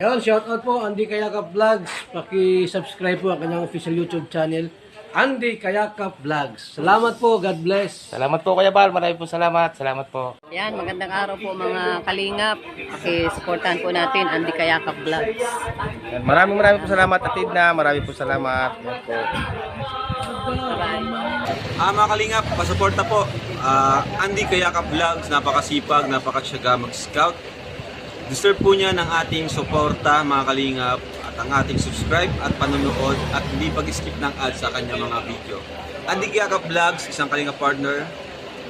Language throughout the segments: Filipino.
Ayun, shoutout po Andy Kayakap Vlogs. Paki-subscribe po ang kanyang official YouTube channel, Andy Kayakap Vlogs. Salamat po, God bless. Salamat po Kuya Bal, maraming po salamat. Salamat po. Yan, magandang araw po mga kalingap. Paki-supportahan po natin Andy Kayakap Vlogs. Yan, maraming po salamat Atid na, maraming po salamat. Yan po. Mga kalingap, pasuporta po. Andy Kayakap Vlogs, napakasipag, napakasyaga mag-scout. Deserve po niya ng ating suporta mga kalingap at ang ating subscribe at panonood at hindi pag-skip ng ads sa kanya mga video. Andy Kayakap Vlogs, isang kalingap partner.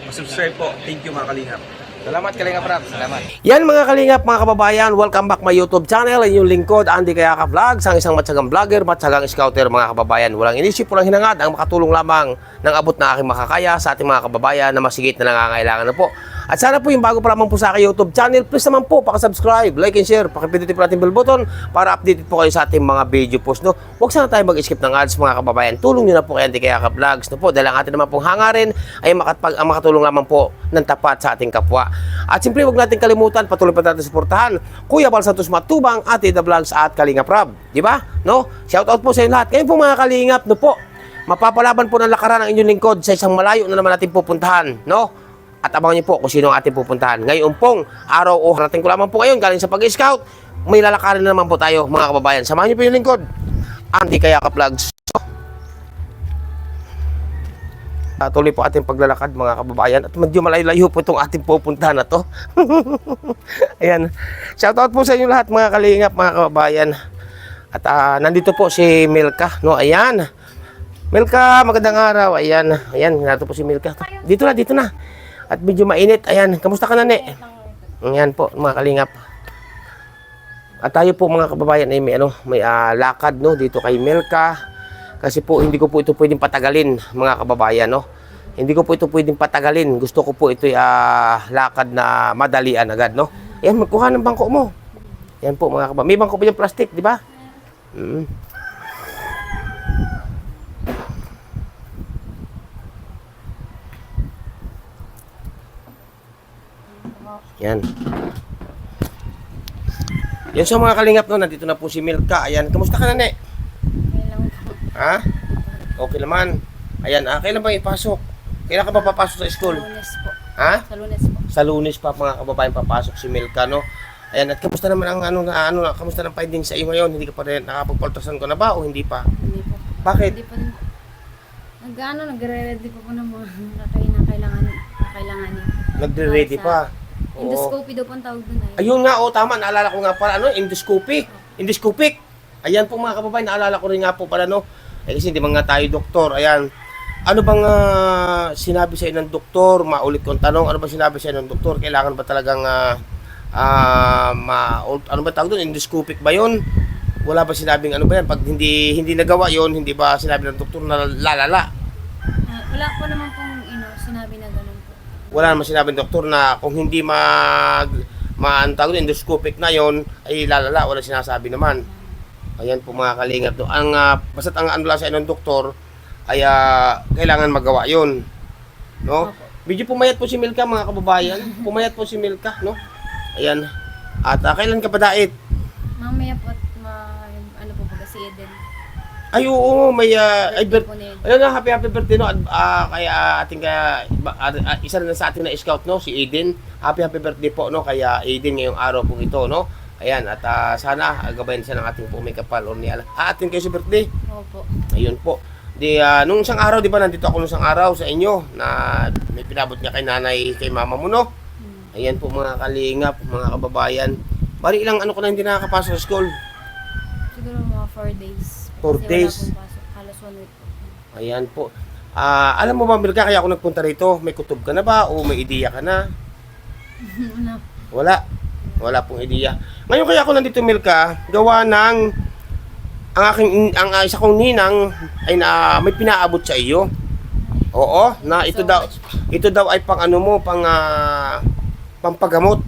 Subscribe po. Thank you mga kalingap. Salamat Kalingap Rap, salamat. Yan mga kalingap, mga kababayan, welcome back my YouTube channel. Inyong lingkod, Andy Kayakap Vlogs, ang isang matsagang vlogger, matsagang scouter mga kababayan. Walang inisip, walang hinangad, ang makatulong lamang ng abot na aking makakaya sa ating mga kababayan na masigit na nangangailangan na po. At sana po yung bago pa lamang po sa aking YouTube channel, please naman po, pakasubscribe, like and share, pakipindutin po natin bell button para updated po kayo sa ating mga video post. No? Huwag sana tayo mag-skip ng ads mga kababayan. Tulong nyo na po kay Andy Kayakap Vlogs. No po, dahil ang ating naman pong hangarin ay makatulong lamang po ng tapat sa ating kapwa. At siyempre, huwag natin kalimutan, patuloy pa natin suportahan Kuya Bal Santos Matubang, Atid na Vlogs at Kalingap Rab. Diba? No? Shoutout po sa inyo lahat. Ngayon po mga kalingap, no po, mapapalaban po ng lakaran ang inyong lingkod sa isang malayo na naman natin pupuntahan. No? At abangan niyo po kung sino ang ating pupuntahan. Ngayon pong araw o harating ko lamang po ngayon galing sa pag-scout, may lalakarin na naman po tayo mga kababayan. Samahan niyo po yung lingkod, Andy Kayakap Vlogs. Tuloy po ating paglalakad mga kababayan at medyo malayo-layo po itong ating pupuntahan na to. Ayan. Shoutout po sa inyo lahat mga kalingap, mga kababayan. At nandito po si Milka, no? Ayan. Milka, magandang araw. Ayan. Ayan, narito po si Milka. Dito na. At medyo mainit. Ayan, kamusta ka na, ne? Ayan po, mga kalingap. At tayo po mga kababayan ay may lakad no dito kay Milka. Kasi po hindi ko po ito pwedeng patagalin mga kababayan, no. Hindi ko po ito pwedeng patagalin. Gusto ko po ito lakad na madalian agad, no. Ayan, magkuha ng bangko mo. Ayan po mga kababayan. May bangko pa yung plastic, di ba? Yan. Yan sa mga kalingap no, nandito na po si Milka. Ayan, kamusta ka na, ne? Ha? Okay naman. Ayan, kailan ba ipasok? Kailan ka ba papasok sa school? Sa Lunes po. Ha? Sa Lunes po. Sa Lunes pa mga kababayan papasok si Milka, no? Ayan, at kamusta naman ang kamusta ng findings sa iyo ngayon? Hindi ka pa rin nakapagpultrasan ko na ba o hindi pa? Hindi po. Bakit? Hindi pa rin. Nagre-ready pa po ng mga kailangan niya. Nagre-ready pa. Oo. Endoscopy daw po ang tawag doon. Ayun nga, tama. Naalala ko nga pala, endoscopic. Endoscopic. Ayan po mga kababayan, naalala ko rin nga po pala, no? Kasi hindi man nga tayo doktor. Ayan. Ano bang sinabi sa inyo ng doktor? Maulit kong tanong, ano bang sinabi sa inyo ng doktor? Kailangan ba talagang, ano ba tawag doon? Endoscopic ba yun? Wala ba sinabing ano ba yan? Pag hindi nagawa yon, hindi ba sinabi ng doktor na lalala? Wala po naman pong sinabi na gano'n po. Wala naman sinabi ng doktor na kung hindi endoscopic na yon ay lalala. Wala sinasabi naman. Ayan po mga kalingap. No? Basta't ang ano lang sa inyo ng doktor ay kailangan magawa yon. No? Medyo pumayat po si Milka mga kababayan. Pumayat po si Milka. No? Ayan. At kailan ka pa dait? Mamaya po at ano po ba si Eden. Ay oo, may Birthday po niya. ayun na, happy birthday no. Kaya ating isa na sa ating na scout no, si Aiden. Happy birthday po no kaya Aiden ngayong araw po ito no. Ayan at sana gabayan siya ng ating po may kapal or niya. Atin kayo sa birthday. Opo. Ayun po. Nung isang araw, di ba, nandito ako nung isang araw sa inyo na may pinabot niya kay nanay, kay mama mo, no? Ayan po mga kalingap, mga kababayan. Bari ilang ano ko na hindi nakakapasok sa school? Siguro mga 4 days. 4 days? Wala pong pasok. Halos 1 week po. Ayan po. Alam mo ba, Milka, kaya ako nagpunta rito, may kutob ka na ba o may ideya ka na? Ano? Wala pong ideya. Ngayon kaya ako nandito, Milka, gawa ng ang isa kong ninang ay may pinaabot sa iyo. Oo, na ito daw ay pang ano mo, pampagamot.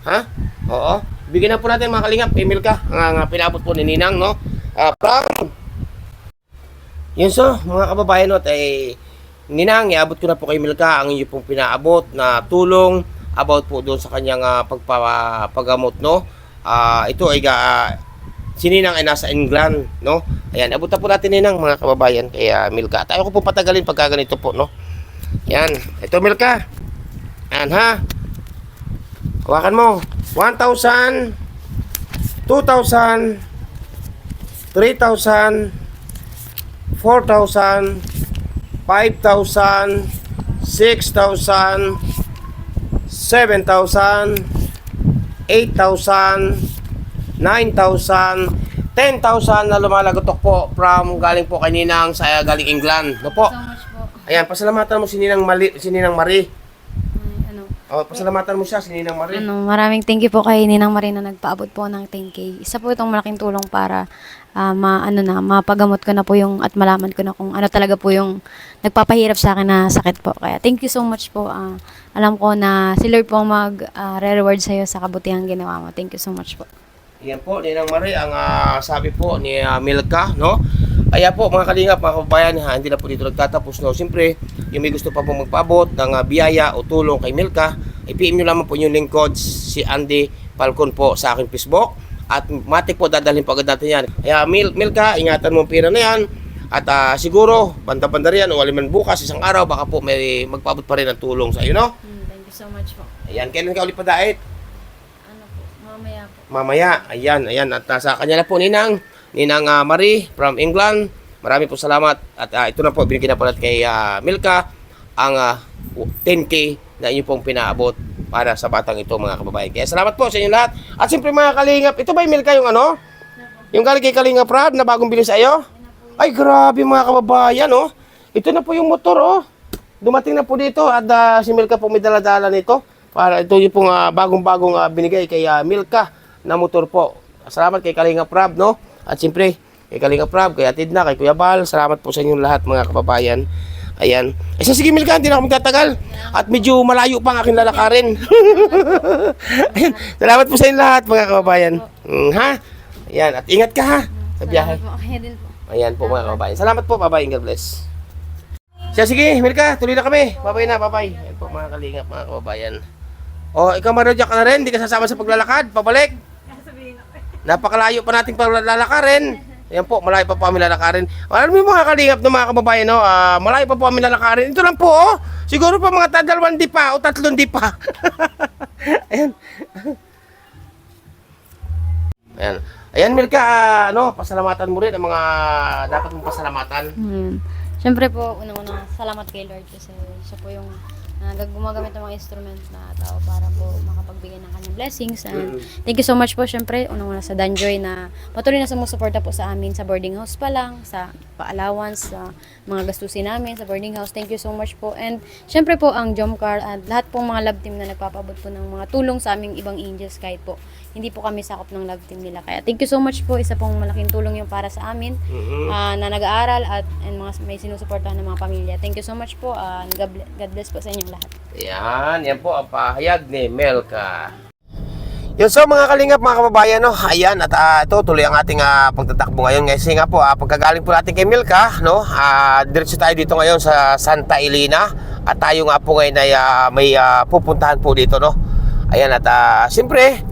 Ha? Oo. Bigyan na po natin mga kalingap, email ka. Ang pinaabot po ni ninang, no? Yun so, mga kababayan, no, ay ninang, iabot ko na po kay Milka ang inyo pong pinaabot na tulong about po doon sa kanyang pagpapagamot, no? ito ay si Ninang ay nasa England, no? Ayan, abutan po natin Ninang, mga kababayan, kay Milka. Tayo ko po patagalin pagka ganito po, no? Yan, ito Milka. Ayan ha. Hawakan mo. 1,000, 2,000, 3,000, 4,000, 5,000, 6,000, 7,000, 8,000, 9,000, 10,000 na lumalagotok po from galing po kay Ninang sa galing England. No po? So much po. Ayan, pasalamatan mo si Ninang Marie. Ano, Oh, pasalamatan mo siya si Ninang Marie. maraming thank you po kay Ninang Marina nagpaabot po ng 10K. Isa po itong malaking tulong para mapagamot ko na po yung at malaman ko na kung ano talaga po yung nagpapahirap sa akin na sakit po. Kaya thank you so much po. Alam ko na si Lord po mag-reward sa'yo sa kabutihang ginawa mo. Thank you so much po. Yan po, Ninang Marie, ang sabi po ni Milka, no? Kaya po, mga kalingap, mga kababayan, hindi na po dito nagtatapos, no? Siyempre, yung may gusto pa po magpaabot ng biyaya o tulong kay Milka, i-PM nyo lamang po yung link si Andy Falcon po sa aking Facebook. At matik po, dadalhin po agad natin yan. Kaya Milka, ingatan mo ang pira na yan. At siguro, banda-banda riyan, o aliman bukas, isang araw, baka po may magpaabot pa rin ng tulong sa iyo, no? Thank you so much po. Ayan, kailan ka ulit padait? Ano po, mamaya po. Mamaya, ayan. At sa kanya na po, Ninang Marie from England. Marami po salamat. At ito na po, binigyan na po natin kay Milka ang 10K na inyo pong pinaabot para sa batang ito, mga kababayan. Kaya salamat po sa inyo lahat. At siyempre mga kalingap, ito ba yung Milka yung ano? Yung galing kay Kalingap Rad na bagong bili sa iyo? Ay, grabe mga kababayan, oh. Ito na po yung motor, oh. Dumating na po dito at si Milka po may dala-dala nito. Para ito yung pong bagong-bagong binigay kay Milka na motor po. Salamat kay Kalingap Rad, no? At siyempre, kay Kalingap Rad, kay Atid na, kay Kuya Bal. Salamat po sa inyong lahat, mga kababayan. Ayan. Sige Milka, hindi na ako magtatagal. At medyo malayo pa ang aking lalakarin. Ayan. Salamat po sa inyong lahat, mga kababayan. Ha? Ayan. At ingat ka, ha? Sa biyahe. Salamat po. Kaya din po. Ayan po, mga kababayan. Salamat po, bye-bye. God bless. Sige, Milka, tuloy na kami. Bye-bye na, bye-bye. Ayan po, mga kalingap, mga kababayan. O, ikaw Marojak ka na rin. Hindi ka sasama sa paglalakad. Pabalik. Napakalayo pa nating paglalakarin. Ayan po, malayo pa po kami lalakarin. Alam mo yung mga kalingap ng mga kababayan, no? Malayo pa po kami lalakarin. Ito lang po, oh. Siguro pa mga 2 di pa o 3 di pa. Ayan. Ayan. Ayan, Milka, pasalamatan mo rin ang mga dapat mong pasalamatan. Siyempre po, unang-una, salamat kay Lord kasi siya po yung gumagamit ng mga instrument na tao para po makapagbigay ng kanyang blessings. And thank you so much po, siyempre, unang-una sa Danjoy na patuloy na sumusuporta po sa amin sa boarding house pa lang, sa pa-allowance, sa mga gastusin namin sa boarding house. Thank you so much po. And siyempre po, ang Jomcar at lahat pong mga love team na nagpapabot po ng mga tulong sa aming ibang angels kahit po hindi po kami sakop ng love team nila. Kaya thank you so much po. Isa pong malaking tulong yung para sa amin na nag-aaral at mga may sinusuportahan ng mga pamilya. Thank you so much po. God bless po sa inyong lahat. Yan po ang pahayag ni Milka. Yun, so mga kalingap, mga kababayan, no? Ayan, at ito tuloy ang ating pagtatakbo ngayon. Kasi nga po, pagkagaling po natin kay Milka, no? Diretso tayo dito ngayon sa Santa Elena. At tayo nga po ngayon ay may pupuntahan po dito, no? Ayan, at siyempre,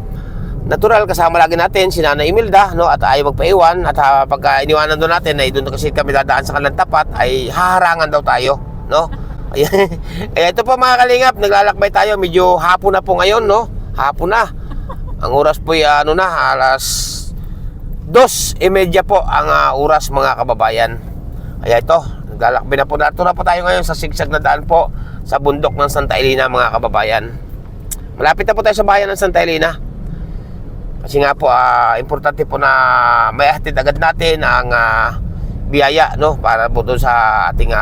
natural, kasama lagi natin si Nanay Imelda, no? At ayaw magpaiwan. At pagka iniwanan doon natin, ay doon kasi kami dadaan sa kanilang tapat, ay haharangan daw tayo, no? Ayan. Kaya ito po mga kalingap, naglalakbay tayo. Medyo hapon na po ngayon, no? Hapon na. Ang oras po ay alas 2:30 po ang oras, mga kababayan. Kaya ito, naglalakbay na po. Ito na po tayo ngayon sa sigsag na daan po sa bundok ng Santa Elena, mga kababayan. Malapit na po tayo sa bayan ng Santa Elena. Kasi nga po, importante po na may hatid agad natin ang biyaya, no? Para po doon sa ating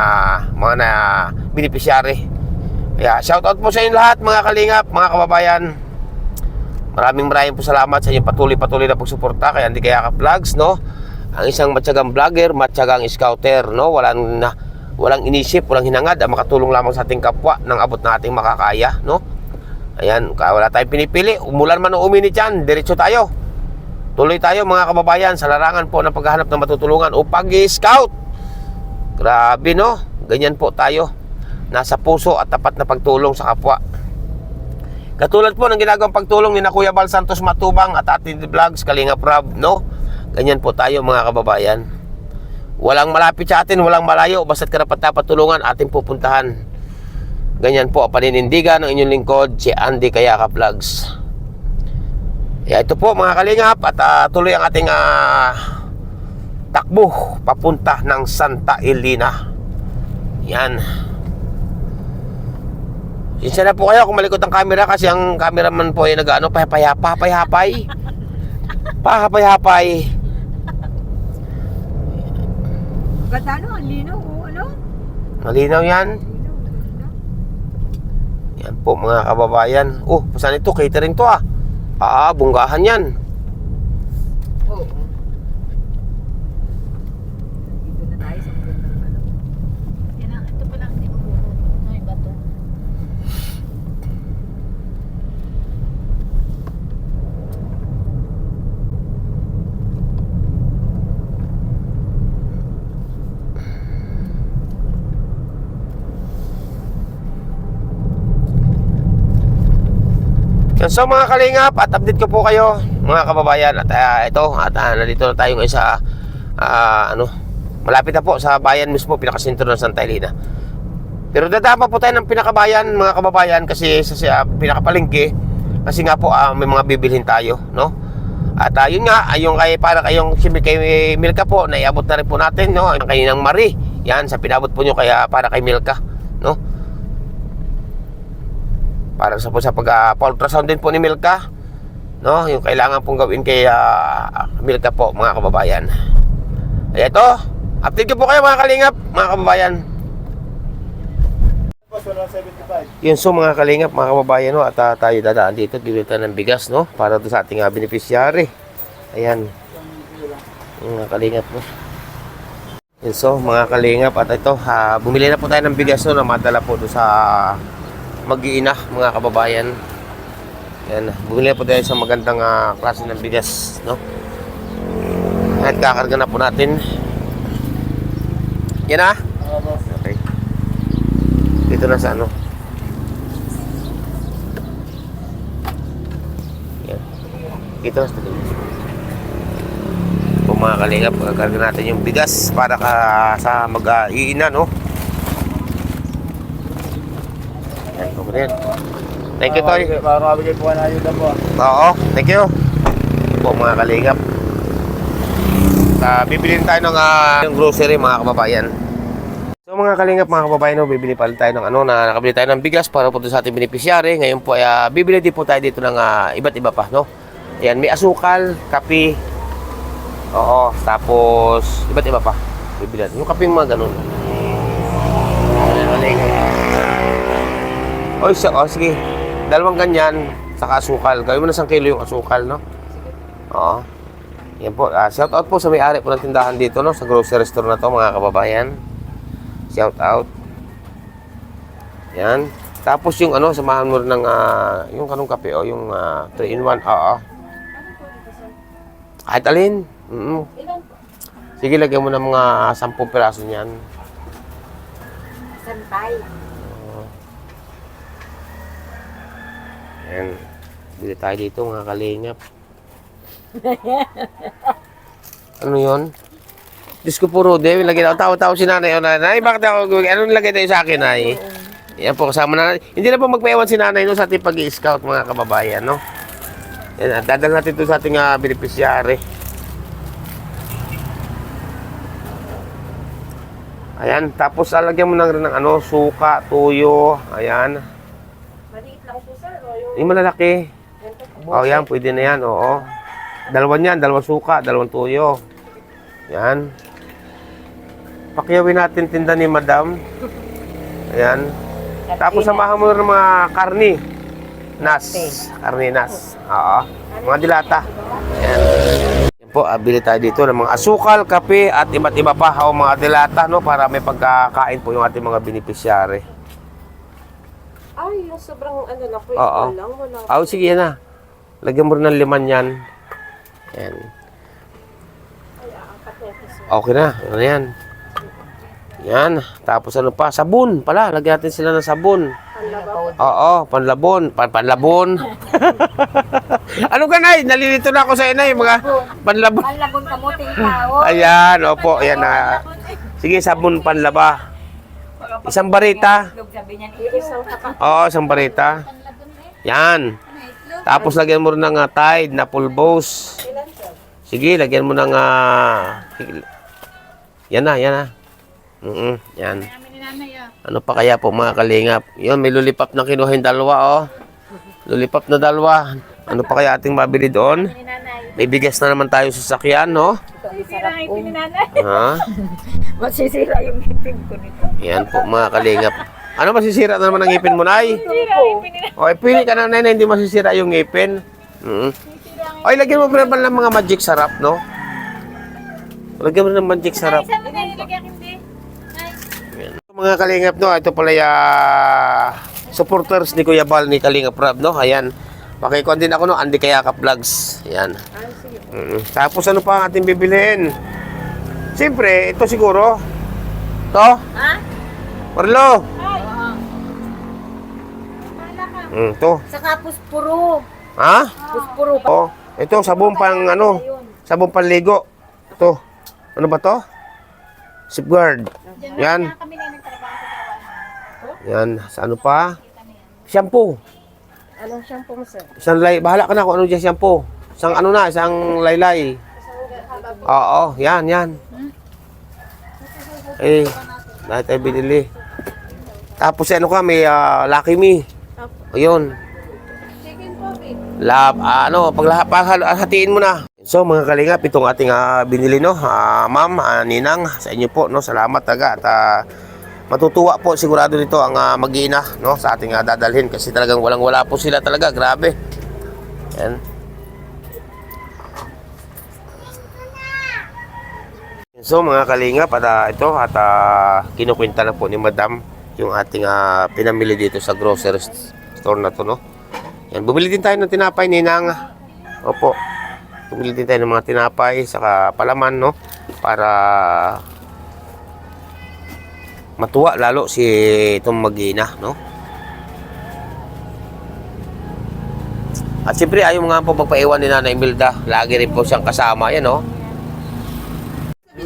mga beneficiary. Kaya shoutout po sa inyo lahat, mga kalingap, mga kababayan. Maraming po salamat sa inyong patuloy na pagsuporta kay Andy Kayakap Vlogs, no? Ang isang matyagang vlogger, matyagang scouter, no? Walang inisip, walang hinangad, makatulong lamang sa ating kapwa ng abot na ating makakaya, no? Ayan, wala tayong pinipili. Umulan man o uminit yan, diretso tayo. Tuloy tayo, mga kababayan, sa larangan po ng paghahanap ng matutulungan o pag-scout. Grabe, no? Ganyan po tayo. Nasa puso at tapat na pagtulong sa kapwa. Katulad po ng ginagawang pagtulong ni na Kuya Bal Santos Matubang at Ate Vlogs, Kalingap Rob, no? Ganyan po tayo mga kababayan. Walang malapit sa atin, walang malayo, basta't karapat-dapat tulungan ating pupuntahan. Ganyan po ang paninindigan ng inyong lingkod, si Andy Kayaka Vlogs. Ito po mga kalingap, at tuloy ang ating takbo papunta ng Santa Elena. Yan. Sinsya na po kayo kung malikot ang camera kasi ang cameraman po ay nag-ano, pahapay-hapay. Pahapay-hapay. Ganda no, ang linaw oh, ano? Malinaw yan. Yan po mga kababayan. Oh, saan ito? Catering to ah. Bunggahan yan. Oo. Dito na tayo sa magandang ano. Yan ang, ito pala ang may bato. So mga kalingap, at update ko po kayo mga kababayan. At nandito na tayo ngayon sa malapit na po sa bayan mismo, pinakasentro ng Santa Elena. Pero dadaan pa po tayo ng pinakabayan mga kababayan kasi sa pinakapalengke, kasi nga po may mga bibilhin tayo, no? At yun nga, yung para kayong kay Milka po, naiabot na rin po natin, no? Yung kaninang Marie, yan sa pinabot po nyo kaya para kay Milka, no? Para sa pag-ultrasound din po ni Milka, no? Yung kailangan pong gawin kay Milka po mga kababayan. Ay ito, update ko po kayo mga kalingap, mga kababayan. Yun so mga kalingap, mga kababayan, no? At tayo dadaan dito, bibili tayo ng bigas, no? Para doon sa ating beneficiary. Ayan, mga kalingap, no? Yun so mga kalingap, at ito, bumili na po tayo ng bigas, no? Na madala po doon sa mag-iina mga kababayan. Yan, bumili po tayo sa magandang klase ng bigas, no? At kakarga na po natin. Yan na. Okay. Dito na sa ano. Yan. Dito na sa dito. Kung mga kalingap, kakarga natin yung bigas para sa mag-iina, no? Yan. Thank you, Toy. Para mabigay po na ayuda po. Oo, thank you. Po mga kalingap. Bibilin tayo ng grocery mga kababayan. So mga kalingap, mga kababayan, bibili pa tayo ng nakabili tayo ng bigas para po sa ating beneficiary. Ngayon po ay bibili din po tayo dito ng iba't iba pa, no? Yan, may asukal, kape. Oo, tapos iba't iba pa. Bibili natin. Yung kape mga ganun. Mga kalingap. Sige. 2 ganyan, saka asukal. Gawin mo na 1 kilo yung asukal, no? Oo. Yan po. Shout out po sa may-ari po ng tindahan dito, no? Sa grocery store na to, mga kababayan. Shout out. Yan. Tapos yung samahan mo rin ng yung kanong kape, yung 3-in-1. Oo. Kahit alin. Sige, lagyan mo ng mga 10 piraso niyan. Santay. Yan. Bili tayo dito mga kalingap. Ano yun? Diyos ko po, Rode. Lagyan ako tawa-tawa si nanay. Nanay, bakit ako gawin? Ano nilagay tayo sa akin, ay? Yan po, kasama na. Hindi na po magpayawan si nanay, no, sa ating pag-i-scout, mga kababayan, no? Yan, dadal natin ito sa ating beneficiary. Ayan, tapos lagyan mo na rin ng suka, tuyo. Ayan. Maliit lang po sir. Yung malalaki. Yan, pwede na yan, oo. 2 yan, 2 suka, 2 tuyo. Yan. Pakyawin natin tinda ni Madam. Ayan. Tapos samahan mo ng mga karni. Karni nas. Oo. Mga dilata. Ayan. Yan po, bili tayo dito ng mga asukal, kape, at iba't iba pa o mga dilata, no, para may pagkakain po yung ating mga beneficiary. Ay, yung sobrang na po Oo. lang. Wala. Sige yan na. Lagyan mo rin ng 5 yan. Yan. Okay na. Yan. Yan. Tapos ano pa? Sabon pala. Lagyan natin sila ng sabon. Oo, panlabon. Panlabon. Ano ka, Nay? Nalilito na ako sa inay, mga panlabon. Panlabon kamuti ikaw. Ayan, opo, ayan na. Sige, sabon panlaba. Isang barita. Sabi niya, iisaw ka pa. Oo, isang barita. Yan. Tapos lagyan mo rin ng Tide na pulbos. Sige, lagyan mo ng yan na, yan na. Yan. Ano pa kaya po mga kalingap? Yun, may lollipop na kinuha yung dalawa, oh. Lollipop na dalawa. Ano pa kaya ating mabili doon? May bigas na naman tayo sa sakyan, no? Ha? Masisira yung ngipin ko nito. Yan po mga kalingap. Ano masisira na naman ang ngipin mo, Nay? O, pili ka na, Nay, na hindi masisira yung ngipin. Ay, lagyan mo pa naman ng mga magic sarap, no? Lagyan mo ng magic sarap. Yan. Mga kalingap, no? Ito pala supporters ni Kuya Bal ni Kalingap Rab, no? Ayan. Pakikuan din ako, no? Andy Kayakap Vlogs. Ayan. Tapos ano pa ang ating bibilhin? Siyempre, ito siguro. To? Ha? Marlo. To. Saka puspuro. Ha? Puspuro. Oh, ito sabon pang ano? Sabon panligo. Ito. Ano ba to? Safeguard. Yan. Yan. Sa ano pa? Shampoo. Anong shampoo mo, sir? Isang bahala ka na kung ano dyan shampoo. Isang ano na, isang laylay. Oo, yan, yan. Eh, dahil tayo binili. Tapos ano ka, may Lucky Me. Ayun. Paghahatiin mo na. So mga kalingap, itong ating binili, no? Ma'am, Ninang, sa inyo po, no? Salamat taga. At matutuwa po sigurado nito ang mag-iina, no? Sa ating dadalhin kasi talagang walang-wala po sila talaga. Grabe. Yan. So mga kalingap, at ito at kinukwenta na po ni Madam yung ating pinamili dito sa grocery store na to, no? Yan, bumili din tayo ng tinapay, Ninang. Opo. Bumili din tayo ng mga tinapay saka palaman, no? Para matuwa lalo si itong mag-ina, no? At siyempre ayaw nga po magpaiwan ni Nanay Imelda. Lagi rin po siyang kasama, yan, no?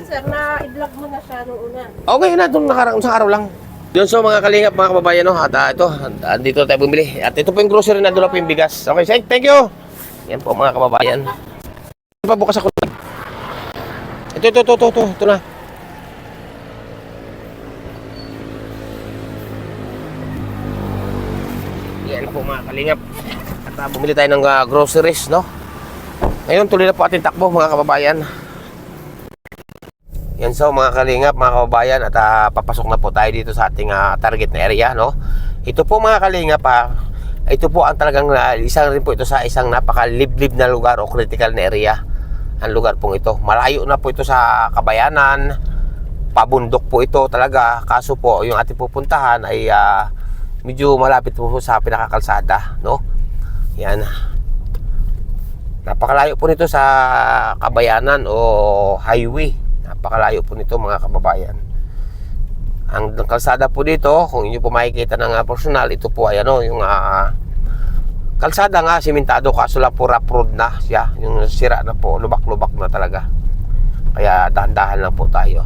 Sir, na-i-vlog mo na siya noong una. Okay na, itong isang araw lang. Yun, so mga kalingap, mga kababayan, no? At ito, dito tayo bumili. At ito po yung grocery na doon po yung bigas. Okay, thank you! Yan po mga kababayan. Pabukas ako. Ito na. Yan po mga kalingap. At bumili tayo ng groceries, no? Ngayon, tuloy na po ating takbo mga kababayan. Yan, so mga kalingap, mga kababayan, at papasok na po tayo dito sa ating target na area, no? Ito po mga kalingap, ito po ang talagang isang rin po ito sa isang napakaliblib na lugar o critical na area. Ang lugar pong ito, malayo na po ito sa kabayanan, pabundok po ito talaga. Kaso po yung ating pupuntahan ay medyo malapit po sa pinakakalsada, no? Yan, napakalayo po nito sa kabayanan o highway. Napakalayo po nito mga kababayan. Ang kalsada po dito, kung inyo po makikita ng personal, ito po ay ano, yung kalsada nga, simentado, kaso lang po rough road na siya. Yung sira na po, lubak-lubak na talaga. Kaya dahan-dahan lang po tayo.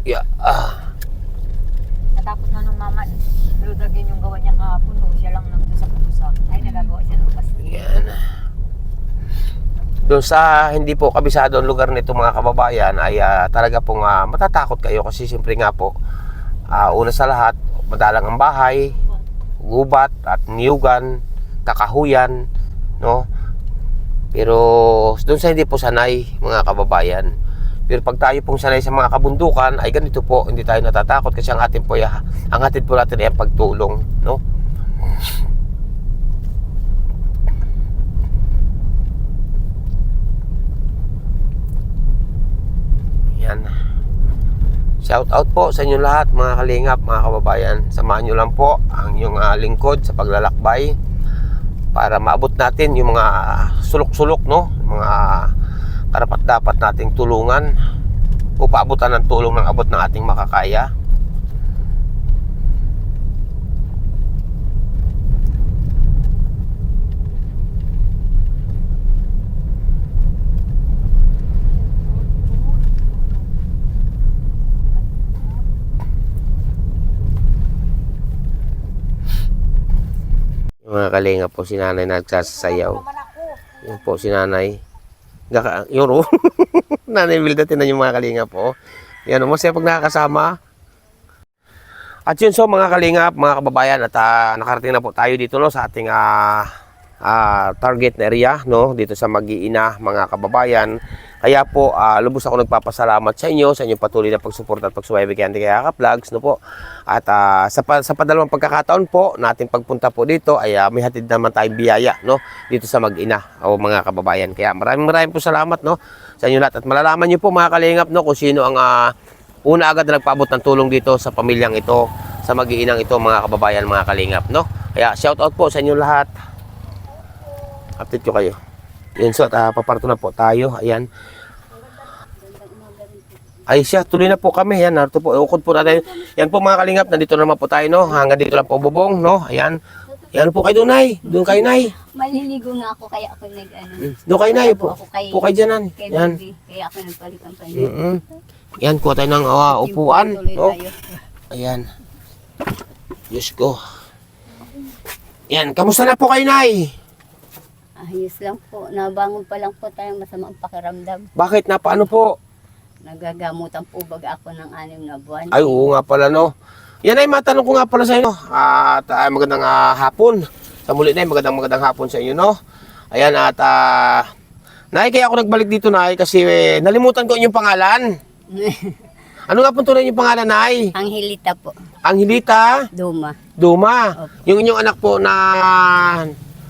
Yeah. Natapos na nung mama, ludagin yung gawa niya kahapon, siya lang nagdusak-dusak. Ay, nagagawa siya ng pastil. Yan. Doon sa hindi po kabisado ang lugar nito mga kababayan ay talaga pong matatakot kayo kasi siyempre nga po una sa lahat madalang ang bahay, gubat at niyugan, kakahuyan, no? Pero doon sa hindi po sanay mga kababayan. Pero pag tayo pong sanay sa mga kabundukan ay ganito po, hindi tayo natatakot kasi ang atin po natin ay pagtulong, no? Yan. Shout out po sa inyo lahat mga kalingap, mga kababayan. Samahan nyo lang po ang inyong lingkod sa paglalakbay para maabot natin yung mga sulok-sulok, no? Mga karapat-dapat nating tulungan o paabutan ng tulong ng abot ng ating makakaya. Mga kalinga po, si nanay nagsasayaw. Yan po si nanay. Yun o. Nanay Wilda, tinan yung mga kalinga po. Yan o, masaya pag nakakasama. At yun, so mga kalingap, mga kababayan, at nakarating na po tayo dito no, sa ating target na area, no, dito sa Mag-iina, mga kababayan. Kaya po, lubos ako nagpapasalamat sa inyong patuloy na pagsuporta at pagsubaybay kay Andy Kayakap Vlogs, no po. At sa padalawang pagkakataon po, nating pagpunta po dito, ay may hatid naman tayong biyaya, no, dito sa Mag-iina, o mga kababayan. Kaya maraming po salamat, no, sa inyo lahat. At malalaman nyo po, mga kalingap, no, kung sino ang una agad na nagpaabot ng tulong dito sa pamilyang ito, sa Mag-iinang ito, mga kababayan, mga kalingap, no. Kaya shout out po sa inyo lahat. Update ko kayo. Yun, so paparto na po tayo. Ayan. Ay siya, tuloy na po kami. Yan, narito po. Ukod po natin. Yan po mga kalingap, nandito naman po tayo, no. Hanggang dito lang po bubong, no. Ayan. Yan po kayo doon, Nay. Doon kayo, Nay. Maliligo nga ako kaya ako nag-ano. Doon kayo, Nay. Ako kay, Po kayo dyanan. kay Yan. Bobby. Kaya ako nagpalikan pa Yan, kuha tayo ng upuan, Tuloy no. tayo. Ayan. Diyos ko. Yan, kamusta na po kayo, Nay? Ayos lang po. Nabangon pa lang po tayong masamang pakiramdam. Bakit? Napaano po? Nagagamutan po baga ako ng 6 na buwan. Ay, oo nga pala, no. Yan ay, matanong ko nga pala sa inyo. At magandang hapon. Sa muli na, magandang hapon sa inyo, no. Ayan, at Nay, kaya ako nagbalik dito, Nay, kasi nalimutan ko inyong pangalan. Ano nga po tunay yung pangalan, Nay? Angelita po. Angelita Duma. Duma. Opo. Yung inyong anak po na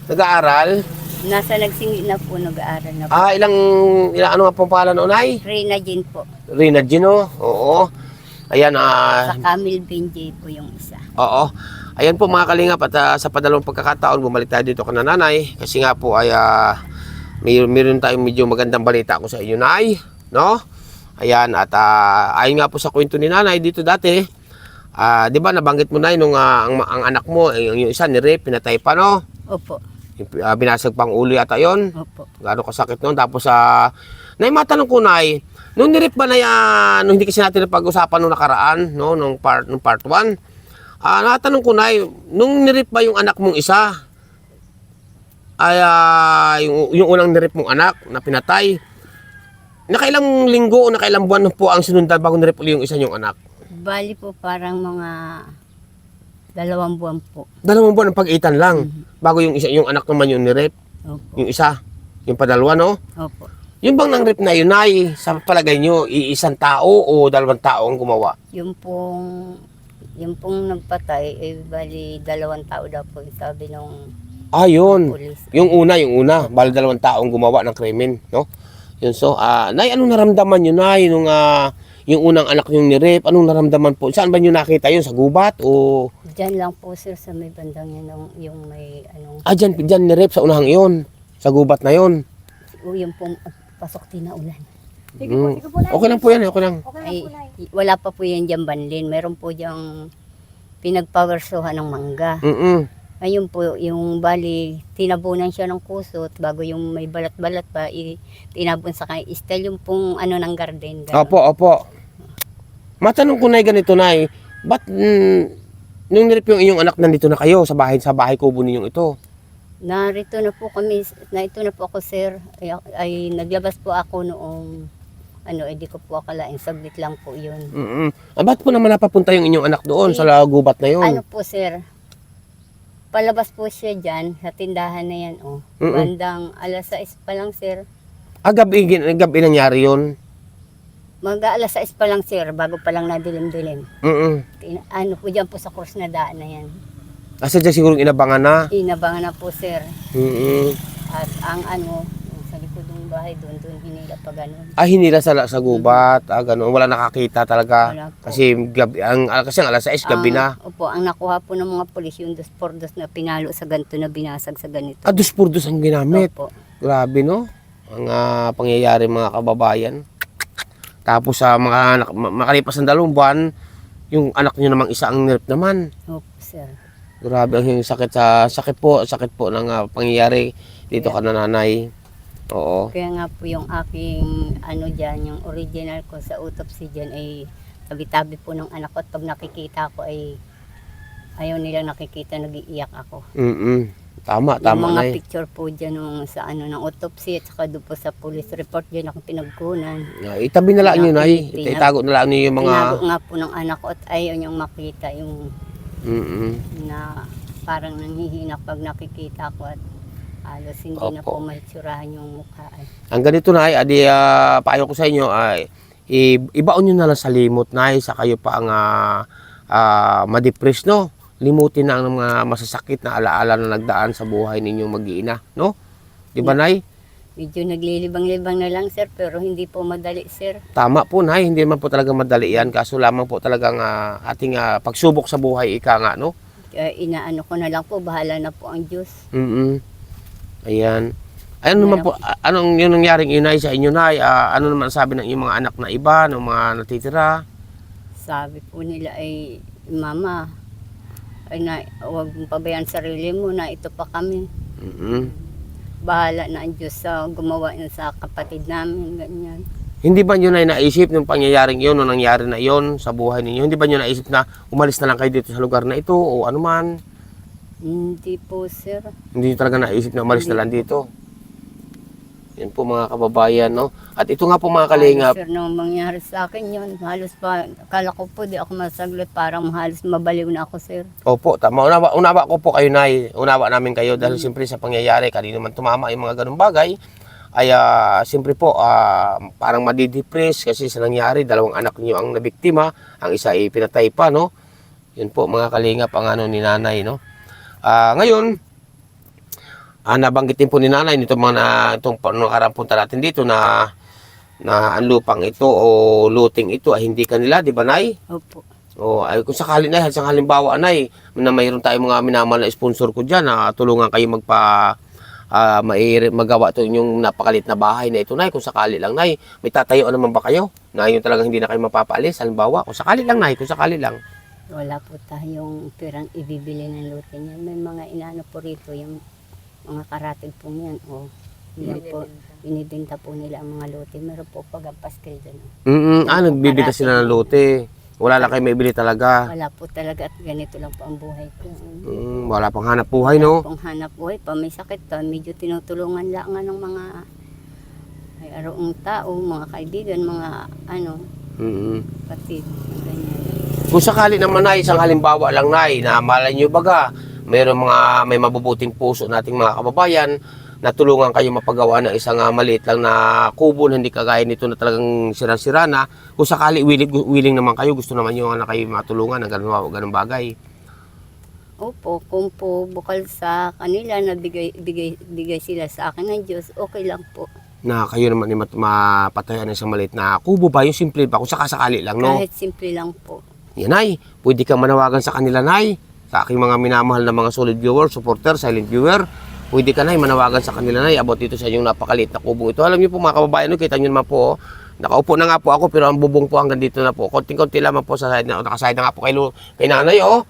nag-aaral. Nasa nagsingi na po, nag-aaral na po. Ano nga po pangalan, no, Nay? Reyna Jean po. Rina Gino. Oo. Ayan, Sa Camille Benjay po yung isa. oo. Ayan po mga kalingap, at sa padalawang pagkakataon, bumalik tayo dito ka na nanay. Kasi nga po ay mayroon tayong medyo magandang balita ko sa inyo, Nay. No? Ayan, at ayon nga po sa kwento ni nanay dito dati, di ba nabanggit mo, Nay, nung ang anak mo, yung isa ni-rape, pinatay pa, no? Opo. Binasag pang ulo yata yun. Opo. Gaano kasakit nun. Tapos, Nay, matanong ko, Nay, nung nirip ba na yan, nung hindi kasi natin napag-usapan nung nakaraan, no, nung part 1, natanong ko, Nay, nung nirip ba yung anak mong isa, ay, yung unang nirip mong anak na pinatay, nakailang linggo o nakailang buwan po ang sinundan bago nirip uli yung isa niyong anak? Bali po parang mga 2 buwan po. 2 buwan ang pag-itan lang, bago yung isa, yung anak naman yung nirip, Opo. yung isa, yung padalwa, no? Opo. Yung bang nang-rip na yun, Nay, sa palagay nyo, iisang tao o 2 tao ang gumawa? Yung pong nagpatay, bali 2 tao daw po, sabi nung Yun. pulis. Yung una, bali 2 tao ang gumawa ng krimen, no? Yun, so, Nay, anong naramdaman nyo, Nay, nung yung unang anak nyo ni-rape, anong naramdaman po? Saan ba nyo nakita yun? Sa gubat o? Diyan lang po sir, sa may bandang yun, yung may Dyan ni-rape sa unahang yun. Sa gubat na yun. yung pong pasok tinaulan. Okay lang po yan, okay lang. Ay, wala pa po yan dyan banlin. Meron po diyang pinagpawersuhan ng mangga. Ayun po, yung bali, tinabunan siya ng kusot bago yung may balat-balat pa, tinabon sa kanya. Style yung pong ng garden. Gano'n. Opo. Matanong ko, Nay, ganito, Nay. Ba't nung nirip yung inyong anak nandito na kayo sa bahay kubo ninyong ito? Narito na po kami, ako sir, ay naglabas po ako noong, di ko po akalain, saglit lang po yun. Ba't po naman napapunta yung inyong anak doon sa gubat na yun? Ano po sir, palabas po siya dyan, sa tindahan na yan, bandang 6:00 pa lang sir. Gabi nangyari yun? Mag-6:00 pa lang sir, bago pa lang nadilim-dilim. Po dyan po sa course na daan na yan. Kasi dyan siguro inabangan na. Inabangan na po sir. At ang sa likod ng bahay doon hinila pa ganun. Hinila sa gubat, ganun. Wala nakakita talaga. Wala po. Kasi ang 6 gabi na. Opo, ang nakuha po ng mga polis yung 2x2 na pinalo sa ganito na binasag sa ganito. 2x2 ang ginamit. Opo. Grabe, no? Ang pangyayari, mga kababayan. Tapos sa makalipas ng 2 buwan, yung anak niyo namang isa ang nirip naman. Opo sir. Grabe ang sakit po ng pangyayari dito ka na, Nanay. Oo. Kaya nga po yung aking dyan, yung original ko sa autopsy dyan ay tabi-tabi po ng anak ko at pag nakikita ko ay ayaw nilang nakikita, nag-iiyak ako. Tama, Yung tama, mga Nay. picture po dyan nung sa ano ng autopsy at saka doon po sa police report dyan ako pinagkunan. Itabi na lang nyo, Nay. Pinag- Itago na lang nyo yung mga... Tinago nga po ng anak ko at ayaw niyang makita yung na parang nanghihinak pag nakikita ko at halos hindi na po Opo. maitsurahan yung mukha. Ang ganito, Nay, payo ko sa inyo ay ibaon nyo na lang sa limot, Nay, sa kayo pa ang ma-depress, no? Limutin na ang mga masasakit na alaala na nagdaan sa buhay ninyong mag-iina, no? Di ba, Nay? Medyo naglilibang-libang na lang, sir, pero hindi po madali, sir. Tama po, Nay. Hindi man po talaga madali yan. Kaso lamang po talagang ating pagsubok sa buhay, ika nga, no? Kaya inaano ko na lang po, bahala na po ang Diyos. Ayan. Ano naman po, anong yung nangyaring inay sa inyo, Nay? Ano naman sabi ng iyong mga anak na iba, ng mga natitira? Sabi po nila ay, Mama, ay na, huwag mong pabayaan sarili mo na ito pa kami. Bahala na ang Diyos sa gumawa yun sa kapatid namin, ganyan. Hindi ba nyo na naisip ng pangyayaring yun o nangyari na yun sa buhay ninyo? Hindi ba nyo naisip na umalis na lang kayo dito sa lugar na ito o ano man? Hindi po, sir. Hindi nyo talaga naisip na umalis na lang dito? Yan po mga kababayan, no? At ito nga po mga kalingap. Sir, nung mangyari sa akin yun, halos pa, kala ko po di ako masaglit, parang halos mabaliw na ako, sir. Opo, tama. Unawa ko po kayo, Nay. Unawa namin kayo dahil siyempre sa pangyayari, kanino man tumama yung mga ganung bagay, ay siyempre po, parang madidepress kasi sa nangyari, dalawang anak niyo ang nabiktima, ang isa ay pinatay pa, no? Yun po mga kalingap ang ano ni nanay, no? Ngayon, nabanggitin po ni nanay nito itong nakarang punta natin dito na ang lupang ito o luting ito ay hindi kanila, di ba, Nay? Opo. O ay kung sakali na, sa halimbawa, Nay, na mayroon tayong mga minamahal na sponsor ko dyan na tulungan kayo magawa ito yung napakalit na bahay na ito, Nay. Kung sakali lang, Nay, may tatayo naman ba kayo? Na yun talagang hindi na kayo mapapaalis, halimbawa, kung sakali lang, Nay, kung sakali lang. Wala po tayong pirang ibibili ng lote niya. May mga inaano po rito, yung mga karatig po niyan. O, yan po, binibinta po nila ang mga lote. Meron po pagampas kayo dyan. Nagbibigay sila ng lote. Wala lang kayo may bili talaga. Wala po talaga at ganito lang po ang buhay ko. Wala pang hanap buhay, no? Kung hanap buhay pa, may sakit pa, medyo tinutulungan lang ng mga ay araong tao, mga kaibigan, mga ano, kapatid, ganyan. Kung sakali naman, Nay, isang halimbawa lang, Nay, na malay nyo baga, may mabubuting puso nating mga kababayan na tulungan kayo mapagawa ng isang maliit lang na kubo na hindi kagaya nito na talagang sira-sira na. Kung sakali willing naman kayo, gusto naman nyo na kayo matulungan ng ganun bagay. Opo, kung po bukal sa kanila na bigay sila sa akin ng Diyos, okay lang po. Na kayo naman mapatayan ng isang maliit na kubo ba? Yung simple ba? Kung sakasakali lang, no? Kahit simple lang po. Yan, Nay. Pwede kang manawagan sa kanila, Nay. Sa aking mga minamahal na mga solid viewer, supporter, silent viewer. Pwede ka, Nay, manawagan sa kanila, Nay, about dito sa inyong napakaliit na kubong ito. Alam niyo po mga kababayan, no, kita niyo naman po, nakaupo na nga po ako, pero ang bubong po hanggang dito na po. Konting-konti lamang po sa side na, nakaside na nga po kay nanay, oh.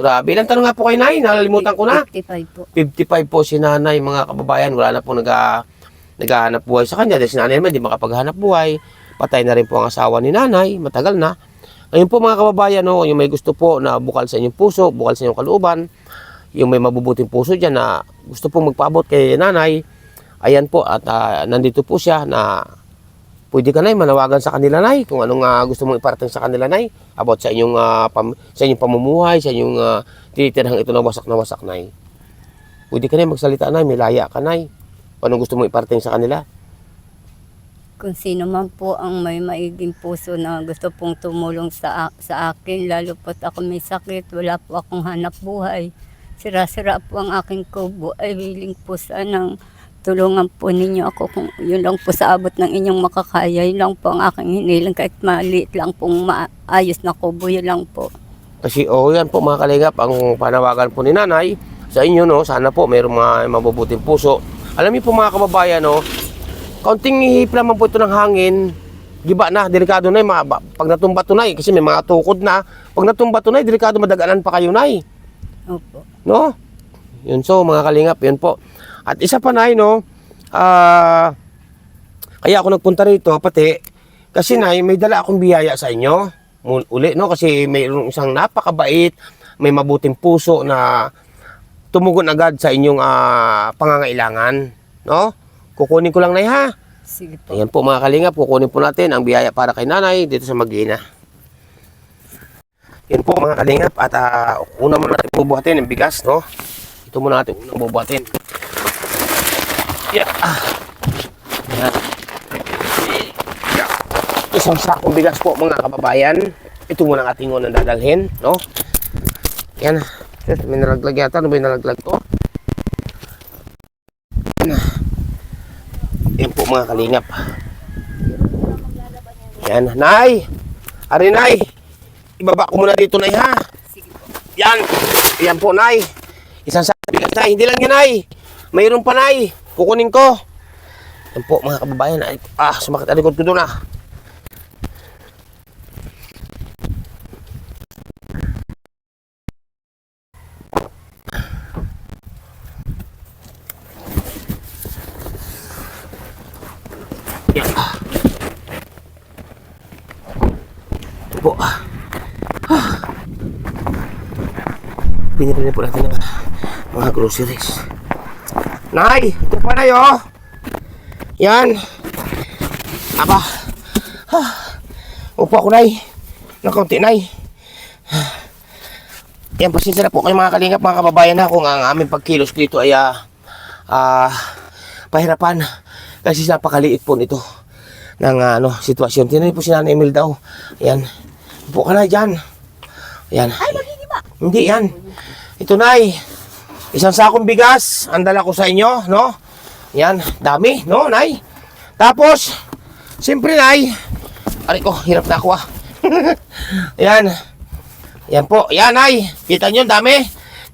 Grabe, ilang tanong nga po kay Nay, nalalimutan ko na. 55 po. 55 po si nanay, mga kababayan, wala na po naghahanap buhay sa kanya. Dahil si nanay naman, di makapaghanap buhay. Patay na rin po ang asawa ni nanay, matagal na. Ngayon po mga kababayan, no, yung may gusto po na bukal sa inyong puso, bukal sa inyong kalooban, yung may mabubuting puso dyan na gusto pong magpaabot kay nanay, ayan po, at nandito po siya na pwede ka, Nay, manawagan sa kanila, Nay, kung anong gusto mong iparating sa kanila, Nay, about sa inyong, sa inyong pamumuhay, sa inyong tinitirhang ito na wasak, Nay. Pwede ka, Nay, magsalita, Nay, may laya ka, Nay. Anong gusto mong iparating sa kanila? Kung sino man po ang may maiging puso na gusto pong tumulong sa akin, lalo po't ako may sakit, wala po akong hanap buhay. Sira-sira po ang aking kubo, ay willing po sanang tulungan po ninyo ako kung yun lang po sa abot ng inyong makakaya. Yun lang po ang aking hinilang, kahit maliit lang pong maayos na kubo, yun lang po. Kasi yan po mga kalingap, ang panawagan po ni nanay sa inyo, no, sana po mayroong mga mabubuting puso. Alam niyo po mga kababayan, no, kaunting ihip naman po ito ng hangin, giba na, delikado, Nay, pag natumba to, Nay, kasi may mga tukod na, pag natumba to, Nay, delikado, madagalan pa kayo, Nay. Opo. No? Yun, so mga kalingap, yun po. At isa pa, Nay, no, kaya ako nagpunta rito, pati, kasi, Nay, may dala akong biyaya sa inyo, uli, no, kasi mayroong isang napakabait, may mabuting puso na tumugon agad sa inyong pangangailangan, no? Kukunin ko lang, Nay, ha? Sige po. Ayan po mga kalingap, kukunin po natin ang biyaya para kay Nanay dito sa Mag-ina. Yan po mga kalingap, at una muna natin bubuhatin ang bigas, no? Ito muna natin unang bubuhatin. Yan. Yan. Isang sakong bigas po mga kababayan. Ito muna ang ating unang dadalhin, no? Yan. May nalaglag yata. Ano ba yung nalaglag to? Yan po mga kalingap. Yan. Nay! Ari, Nay! Ibaba ko muna dito, Nay, ha? Yan. Yan po, Nay. Isang sakong bigas, Nay. Hindi lang yan, Nay. Mayroon pa, Nay. Kukunin ko. Yan po mga kababayan. Ay, sumakit ang likod ko doon, Yan. Ito po. Binili po natin ng mga groceries. Nay! Ito pa, Nay, oh! Yan! Aba! Upo ako, Nay. Ng kaunti, Nay. Yan, pasensya na po kayo mga kalingap, mga kababayan na kung ang aming pagkilos dito ay pahirapan. Kasi napakaliit po nito ng sitwasyon. Tinan po si Nanay Emil daw. Yan. Upo ka na dyan. Yan. Ay, magigiba. Hindi, yan. Ito, Nay. Isang sakong bigas. Ang dala ko sa inyo, no? Yan. Dami, no, Nay? Tapos, siyempre, Nay. Aray ko, hirap na ako, Yan. Yan po. Yan, Nay. Kita nyo, dami.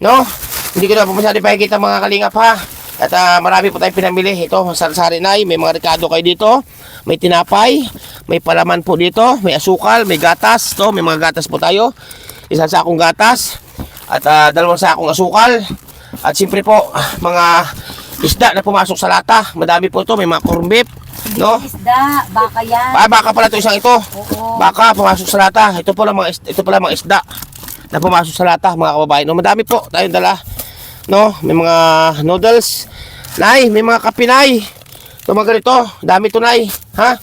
No? Hindi ko na po masyado pakikita mga kalingap, ha? At marami po tayong pinamili. Ito, sari-sari, Nay. May mga rekado kayo dito. May tinapay. May palaman po dito. May asukal. May gatas. To, may mga gatas po tayo. Isang sakong gatas. At dalawang sakong asukal. At siyempre po, mga isda na pumasok sa lata. Madami po ito. May mga corn beef. No? Isda, baka yan. Baka pala ito isang ito. Oo. Baka pumasok sa lata. Ito pala mga isda na pumasok sa lata, mga kababayan. No, madami po tayong dala. No, may mga noodles. Nay, may mga kape, Nay. Ito mga ganito. Dami ito, Nay. Ha?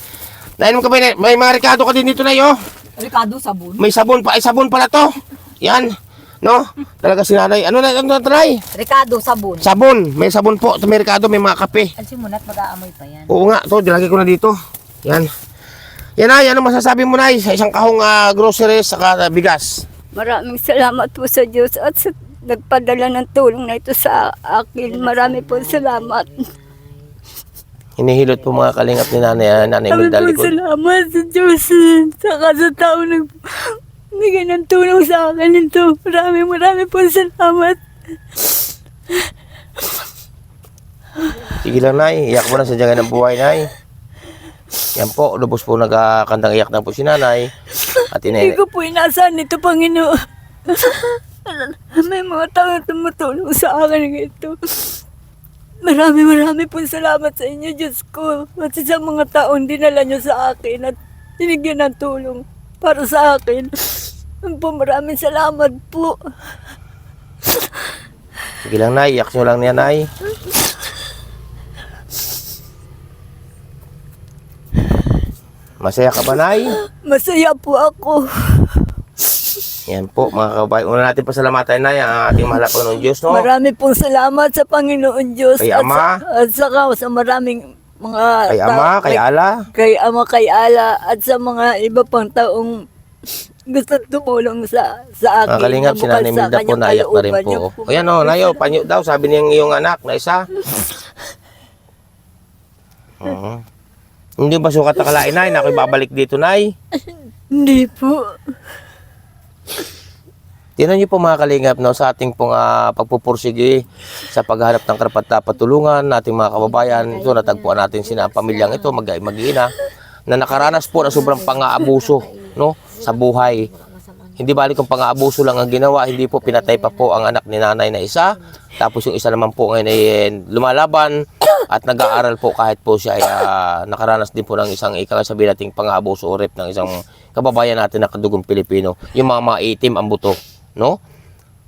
Nay, may mga rekado ka din dito, Nay, oh. Ricardo, sabon. May sabon pa. Ay, sabon pala to. Yan. No? Talaga si Nanay. Ano na, Nay? Ricardo, sabon. Sabon. May sabon po. Sa merkado, may mga kape. Ansin mo na't mag-aamoy pa yan. Oo nga, to. Dilagay ko na dito. Yan. Yan, Nay. Ano masasabi mo, Nay? Sa isang kahong groceries saka bigas. Maraming salamat po sa Diyos at sa nagpadala ng tulong na ito sa akin. Marami po salamat. Hinihilot po mga kalingap ni Nanay Imelda likod. Salamat sa Diyos. Saka sa tao nagbigay ng tulong sa akin ito. Marami po salamat. Sige lang, Nay. Iyak mo na sa diyan ng buhay, Nay. Yan po, lubos po nagkandang iyak na po si Nanay. At Hindi ko po inaasahan ito, Panginoon. May mga tao na tumutulong sa akin ito. Marami po salamat sa inyo, Diyos ko. Kasi sa mga taong dinala nyo sa akin at tinigyan ng tulong para sa akin. Maraming salamat po. Sige lang, Nay. Iyak nyo lang niya, Nay. Masaya ka ba, Nay? Masaya po ako. Yan po, mga kababayan. Una natin pasalamatan, Nay, ang ating mahal po ng Diyos, no? Marami pong salamat sa Panginoon Diyos. Kay Ama. At saka sa maraming mga Kay Ama, kay Ala. Kay Ama, kay Ala. At sa mga iba pang taong gusto tumulong sa akin. Mga kalingap, si Nanay Imelda po, naiyak na rin po. O yan, o, Nayo, panyo daw, sabi niyang iyong anak na isa. Hindi ba sukat akalain, Nay, na ako'y babalik dito, Nay? Hindi po. Tingnan niyo po mga kalingap, no, sa ating pong pagpupursige sa paghahanap ng karapat-dapat tulungan nating mga kababayan. Ito, natagpuan natin sina pamilyang ito, mag-iina, na nakaranas po na sobrang pang-aabuso, no, sa buhay. Hindi balik kung pang-aabuso lang ang ginawa, hindi po pinatay pa po ang anak ni Nanay na isa. Tapos yung isa naman po ngayon ay lumalaban at nag-aaral po kahit po siya ay nakaranas din po ng isang sabihin nating pang-aabuso o rape ng isang kababayan natin na kadugong Pilipino. Yung mga itim ang buto, no?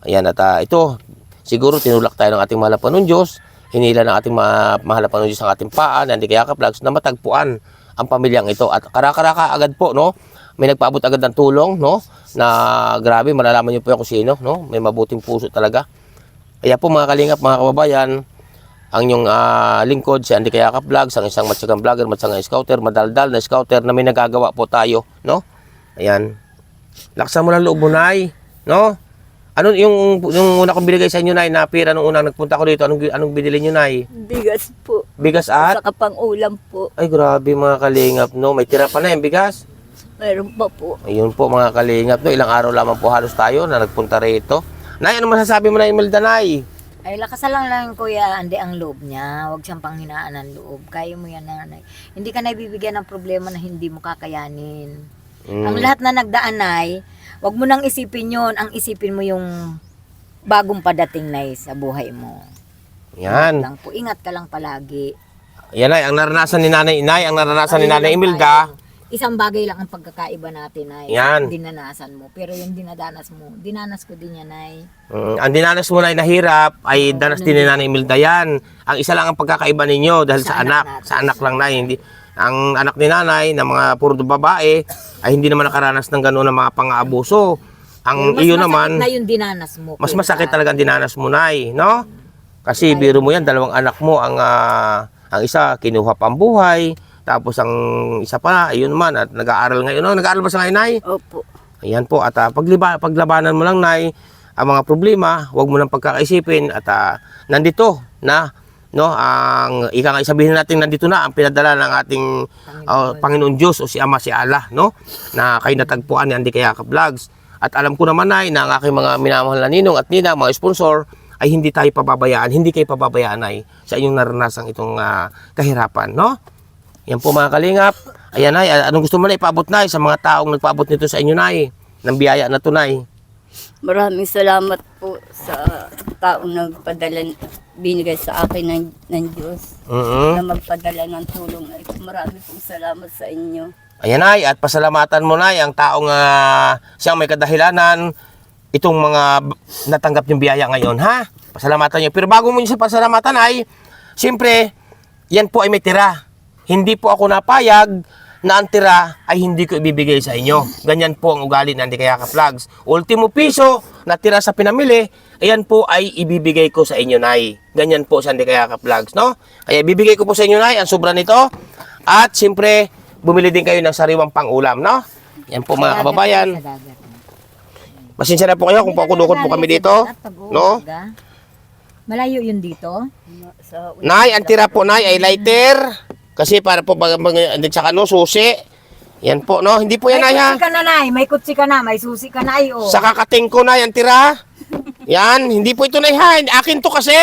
Ayan, at ito, siguro tinulak tayo ng ating mahal na Panginoon Diyos, hinila ng ating mahal na Panginoon Diyos ang ating paa, na Andy Kayakap Vlogs, na matagpuan ang pamilyang ito. At karaka agad po, no? May nagpaabot agad ng tulong, no? Na grabe, malalaman niyo po yung kung sino, no? May mabuting puso talaga. Kaya po mga kalingap, mga kababayan, ang inyong lingkod, si Andy Kayakap Vlogs, ang isang matyagang vlogger, matyagang scouter, madaldal na scouter na may nagagawa po tayo, no? Ayan. Laksan mo ng loob mo, Nay, no? Ano yung una kong binigay sa inyo, Nay, na pera nung unang nagpunta ko dito? Anong binili niyo, Nay? Bigas po. Bigas at? Saka pang ulam po. Ay, grabe mga kalingap, no? May tira pa na yung bigas. Meron pa po. Ayun po mga kalingap, no? Ilang araw lamang po halos tayo na nagpunta rito. Nay, ano masasabi mo na, Imelda, Nay? Ay, lakasan lang kuya, andi ang loob niya. Huwag siyang panghinaan ng loob. Kaya mo yan, nanay. Hindi ka naibibigyan ng problema na hindi mo kakayanin. Ang lahat na nagdaan, nay, huwag mo nang isipin yon. Ang isipin mo yung bagong padating, nay, sa buhay mo. Yan. Lang po. Ingat ka lang palagi. Yan, Nay, ang naranasan ni Nanay Inay, ang naranasan ni Ayun Nanay lang Imelda. tayo. Isang bagay lang ang pagkakaiba natin, nay. Yan. Dinanasan mo. Pero yung dinadanas mo, dinanas ko din yan, nay. Ang dinanas mo, Nay, na hirap, ay danas din ni Nanay Imelda yan. Ang isa lang ang pagkakaiba ninyo dahil sa anak. natin. Sa anak lang, Nay. Hindi, ang anak ni Nanay, na mga puro babae, ay hindi naman nakaranas ng gano'n ng mga pang-aabuso. Ang Mas iyo masakit naman, na yung dinanas mo. mas kuya. masakit talaga ang dinanas mo, Nay, no? Kasi biro mo yan, dalawang anak mo, ang isa kinuha pa ang buhay, tapos ang isa pa, ayun naman, at nag-aaral ngayon. No? Nag-aaral ba sa ngayon, Nay? Opo. Ayan po, at paglabanan mo lang, Nay, ang mga problema, huwag mo nang pagkakaisipin, at nandito na, no, ang ika nga sabihin natin, nandito na ang pinadala ng ating Panginoon Diyos o si Ama, si Allah, no, na kayo natagpuan ni Andy Kayakap Vlogs. At alam ko naman, Nay, na ang aking mga minamahal na ninong at nina, mga sponsor, ay hindi tayo pababayaan, hindi kayo pababayaan, Nay, sa inyong naranasang itong kahirapan, no? Yan po mga kalingap. Ayan, Nay, anong gusto mo na ipaabot, Nay, sa mga taong nagpaabot nito sa inyo, Nay, ng biyaya na to, Nay? Maraming salamat po sa taong nagpadala, binigay sa akin ng Diyos na magpadala ng tulong na ito. Maraming pong salamat sa inyo. Ayan, Nay, at pasalamatan mo, Nay, ang taong siyang may kadahilanan itong mga natanggap yung biyaya ngayon, ha? Pasalamatan niyo. Pero bago mo niyo sa pasalamatan, ay, siyempre, yan po ay may tira. Hindi po ako napayag na ang tira ay hindi ko ibibigay sa inyo. Ganyan po ang ugali ng Andy Kayakap Vlogs. Ultimo piso na tira sa pinamili, ayan po ay ibibigay ko sa inyo, Nay. Ganyan po sa Andy Kayakap Vlogs, no? Kaya ibibigay ko po sa inyo, Nay, ang sobra nito. At siyempre, bumili din kayo ng sariwang pang-ulam, no? Yan po mga kababayan. Pasensya na po kayo kung pakudukot po kami dito, no? Malayo yun dito. Nay, ang tira po, Nay, ay lighter. Kasi para po saka no, susi. Yan po, no? Hindi po yan, Nay, ha? May kutsi ka na, nay. May kutsi ka na. May susi ka na, ay, oh. Sa kakating ko, Nay, ang tira. Yan, hindi po ito, Nay, ha? Akin to kasi.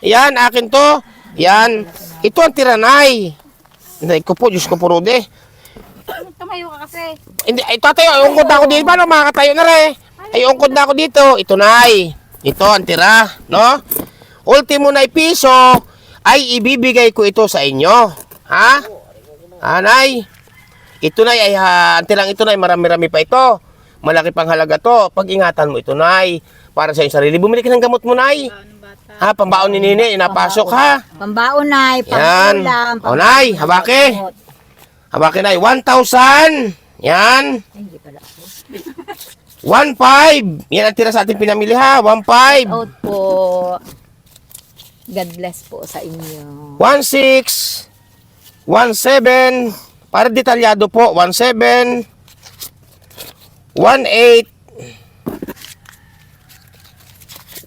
Yan, akin to. Yan. Ito ang tira, Nay. Nay ko po, Diyos ko po, Rude. Tumayo ka kasi. Hindi, ito, tayo. Ungkod na ako dito. Paano makakatayo na rin? Ay, ungkod na ako dito. Ito, Nay. Ito ang tira, no? Ultimo, Nay, piso ay ibibigay ko ito sa inyo. Ha? Nay? Ito, Nay, ay ang tirang ito, Nay, marami-rami pa ito. Malaki pang halaga to. Pag-ingatan mo ito, Nay. Para sa iyong sarili. Bumili ka ng gamot mo, Nay. Ha? Pambaon ni Nini. Inapasok, ha? Pambaon, nay. Yan. Pang-ulam. O, Nay, habake. Habake, Nay. 1,000. Yan. 1,500. Yan ang tira sa ating pinamili, ha? 1,500. Out po. God bless po sa inyo. 1,600. 1,700. Para detalyado po. 1,700. 1,800.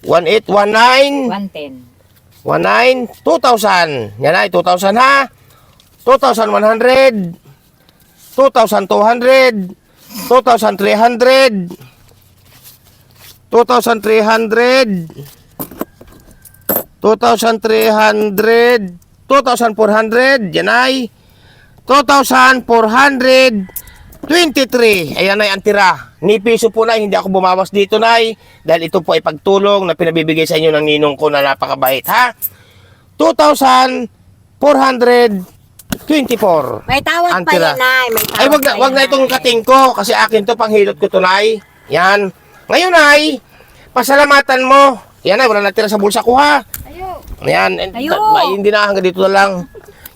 1,800. 1,900. 110. 2,000. Yan ay 2,000, ha? 2,100. 2,200. 2,300. 2,300. 2,300. 2,400. Yan ay 2,423. Ayan ay ang tira. Ni piso po, Nay, hindi ako bumawas dito, Nay. Dahil ito po ay pagtulong na pinabibigay sa inyo ng ninong ko na napakabait, ha? 2,424. May tawad Ang pa tira. yan, nay. May tawad Ay, wag pa na yan, itong nay. kating ko. Kasi akin to, panghilot ko to, Nay. Yan. Ngayon, Nay, pasalamatan mo Yan ay, wala natira sa bulsa ko ha. Ayan, hindi na hanggang dito na lang.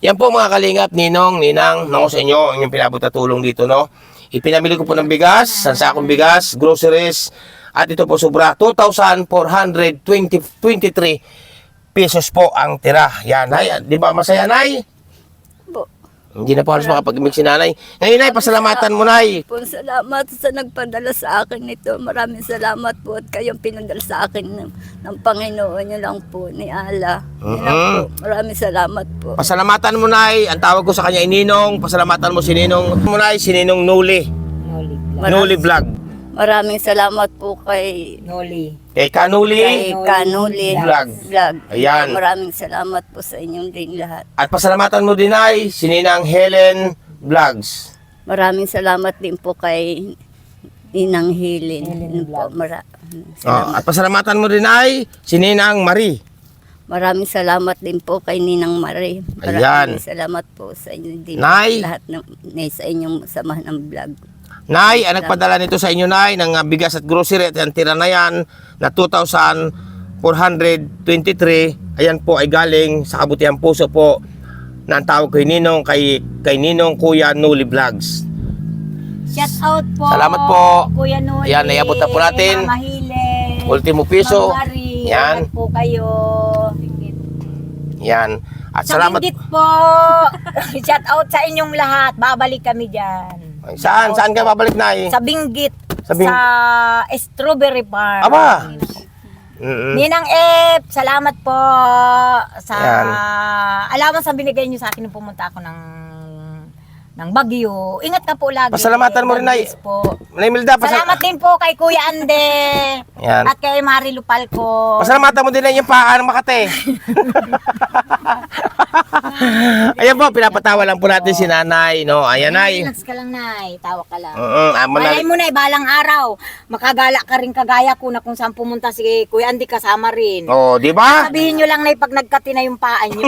Yan po mga kalingap, Ninong, Ninang, nako sa inyo, inyong pinabot na tulong dito, no? Ipinamili ko po ng bigas, sansakong bigas, groceries, at ito po sobra, 2,423 pesos po ang tira. Yan, Nay, di ba masaya, Nay? Hindi na po halos makapag-imig si Nanay. Ngayon, Nay, pasalamatan mo, Nay. Po, salamat sa nagpadala sa akin nito. Maraming salamat po at kayong pinadala sa akin ng Panginoon nyo lang po ni Allah. Yun lang po. Maraming salamat po. Pasalamatan mo, Nay. Ang tawag ko sa kanya, Ninong. Pasalamatan mo si Ninong. Nay, si Ninong Nuli. Nuli Vlog. Maraming salamat po kay Kay Kanuli. Kanuli Vlog. Ayan. Maraming salamat po sa inyong din lahat. At pasalamatan mo din, Nay, si Ninang Helen Vlogs. Maraming salamat din po kay Ninang Helen po. At pasalamatan mo din, Nay, si Ninang Marie. Maraming salamat din po kay Ninang Marie. Ayan. Maraming salamat po sa inyo din. Nay. Lahat sa inyong samahan ng vlog. Nay, ang nagpadala nito sa inyo, Nay, ng bigas at grocery at ang tira na yan na 2,423. Ayan po ay galing sa kabutihang puso po na ang tawag kay Ninong, kay Ninong Kuya Nuli Vlogs. Shout out po. Salamat po. Kuya Noli. Ayan, naiabot na po natin. Mama Hile. Ultimo piso. Ma'am Mari, Yan. ingat po kayo. Yan. At Sa salamat. Binggit po. Shout out sa inyong lahat. Babalik kami dyan. Saan? Saan ka babalik, Nay? Sa Binggit. Sa Sa Strawberry Farm. Aba. Ninang F, salamat po sa allowance na binigay niyo sa akin nung pumunta ako ng Baguio. Ingat ka po lagi. Pasalamatan mo rin, Nay. Po. Nay Milda, Salamat din po kay Kuya Ande. Yan. At kay Mari Lupalco. Pasalamatan mo din na yung paa ng Makate. Ayan po, pinapatawa lang po natin si Nanay, no? Ayan, Nay. Relax ka lang, Nay. Tawa ka lang. Amo na. Malay mo, Nay, balang araw. Makagala ka rin kagaya ko na kung saan pumunta si Kuya Ande kasama rin. Oh, di ba? Sabihin nyo lang, Nay, pag nagkati na yung paa nyo.